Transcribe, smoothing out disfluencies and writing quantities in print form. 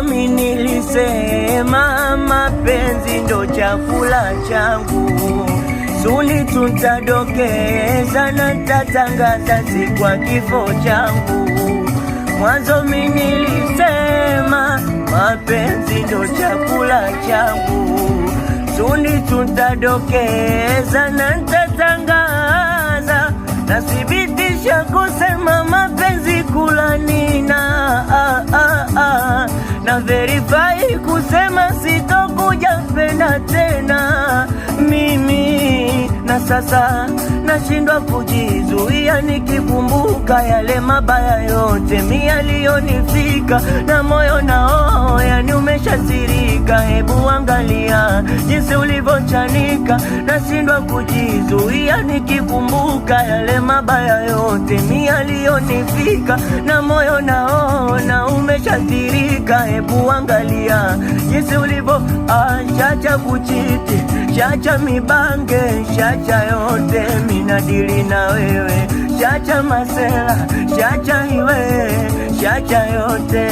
Mwanzo mimi nilisema mapenzi ndo chakula changu, suni tutadokeza na tatangaza siku ya kifo changu. Mwanzo mimi nilisema mapenzi ndo chakula changu, suni tutadokeza na tatangaza, nathibitisha kusema mapenzi kula nina na verify kusema sitokuja penda tena mimi. Na sasa nashindwa kujizuia nikikumbuka yale mabaya yote mimi yaliyonifika, na moyo nao yani umeshasirika. Hebu angalia jinsi ulivyochanika, nashindwa kujizuia nikikumbuka yale mabaya yote mimi yaliyonifika, na moyo nao na umeshasirika. Hebu angalia jinsi ulivyo shacha kuchiti, shacha mibange, shacha yote minadili na wewe, shacha masela, shacha iwe, shacha yote.